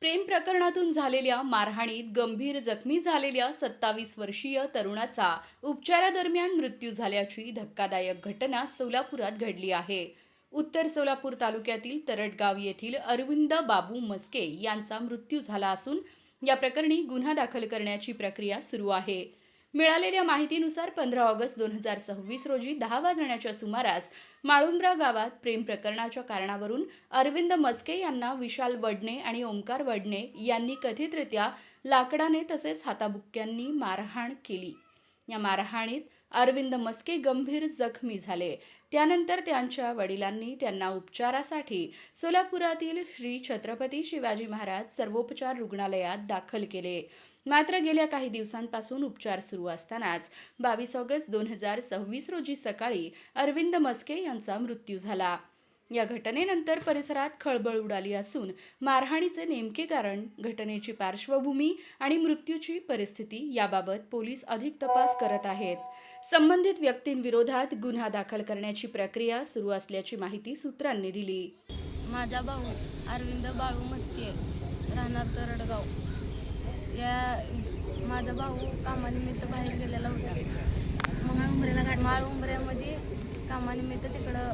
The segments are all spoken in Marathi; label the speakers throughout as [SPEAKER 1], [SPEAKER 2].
[SPEAKER 1] प्रेम प्रकरणातून झालेल्या मारहाणीत गंभीर जखमी झालेल्या 27 वर्षीय तरुणाचा उपचारादरम्यान मृत्यू झाल्याची धक्कादायक घटना सोलापुरात घडली आहे. उत्तर सोलापूर तालुक्यातील तरटगाव येथील अरविंद बाबू मस्के यांचा मृत्यू झाला असून या प्रकरणी गुन्हा दाखल करण्याची प्रक्रिया सुरू आहे. मिळालेल्या माहितीनुसार 15 ऑगस्ट 2026 रोजी 10 वाजण्याच्या सुमारास माळुंब्रा गावात प्रेम प्रकरणाच्या कारणावरून अरविंद मस्के यांना विशाल वडणे आणि ओंकार वडणे यांनी कथितरित्या लाकडाने तसेच हाताबुक्क्यांनी मारहाण केली. या मारहाणीत अरविंद मस्के गंभीर जखमी झाले. त्यानंतर त्यांच्या वडिलांनी त्यांना उपचारासाठी सोलापुरातील श्री छत्रपती शिवाजी महाराज सर्वोपचार रुग्णालयात दाखल केले. मात्र गेल्या काही दिवसांपासून उपचार सुरू असतानाच 22 ऑगस्ट 2026 रोजी सकाळी अरविंद मस्के यांचा मृत्यू झाला. या घटनेनंतर परिसरात खळबळ उडाली असून मारहाणीचे नेमके कारण, घटनेची पार्श्वभूमी आणि मृत्यूची परिस्थिती याबाबत पोलीस अधिक तपास करत आहेत. संबंधित व्यक्तींविरोधात गुन्हा दाखल करण्याची प्रक्रिया सुरू असल्याची माहिती सूत्रांनी दिली.
[SPEAKER 2] माझा भाऊ अरविंद बाळू मस्के, राहणार तरडगाव. माझा भाऊ कामानिमित्त बाहेर गेलेला होता. माळुंबऱ्यामध्ये कामानिमित्त तिकडं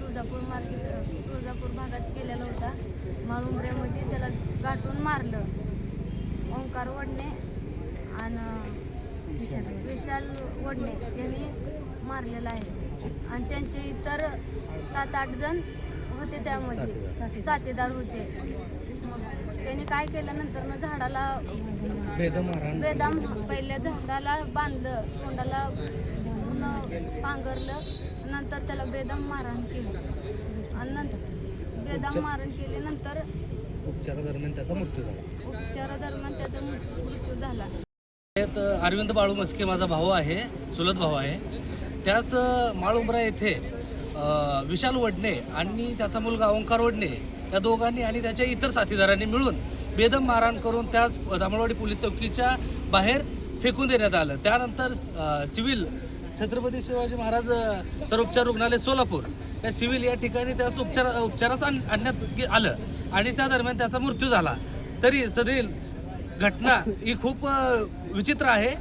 [SPEAKER 2] तुळजापूर भागात गेलेला होता. माळुंबऱ्यामध्ये त्याला गाठून मारलं. ओंकार वडणे आणि विशाल वडणे यांनी मारलेला आहे. आणि त्यांचे इतर 7-8 जण होते, त्यामध्ये साथीदार होते. मग त्यांनी काय केलं, नंतर झाडाला बेदम पहिल्या झाडाला बांधलं, तोंडाला पांघरलं, नंतर त्याला बेदम मारहाण केली. आणि नंतर बेदम मारहाण केल्यानंतर
[SPEAKER 3] उपचारादरम्यान त्याचा
[SPEAKER 2] मृत्यू झाला.
[SPEAKER 3] अरविंद बाळू मस्के माझा भाऊ आहे, चुलत भाऊ आहे. त्याच माळुंब्रा येथे विशाल वडणे आणि त्याचा मुलगा ओंकार वडणे या दोघांनी आणि त्याच्या इतर साथीदारांनी मिळून बेदम मारहाण करून त्याच जांभळवाडी पोलीस चौकीच्या बाहेर फेकून देण्यात आलं. त्यानंतर सिव्हिल छत्रपती शिवाजी महाराज सर्वोपचार रुग्णालय सोलापूर या सिव्हिल या ठिकाणी त्यास उपचारास आणण्यात आलं आणि त्या दरम्यान त्याचा मृत्यू झाला. तरी सदैव घटना ही खूप विचित्र आहे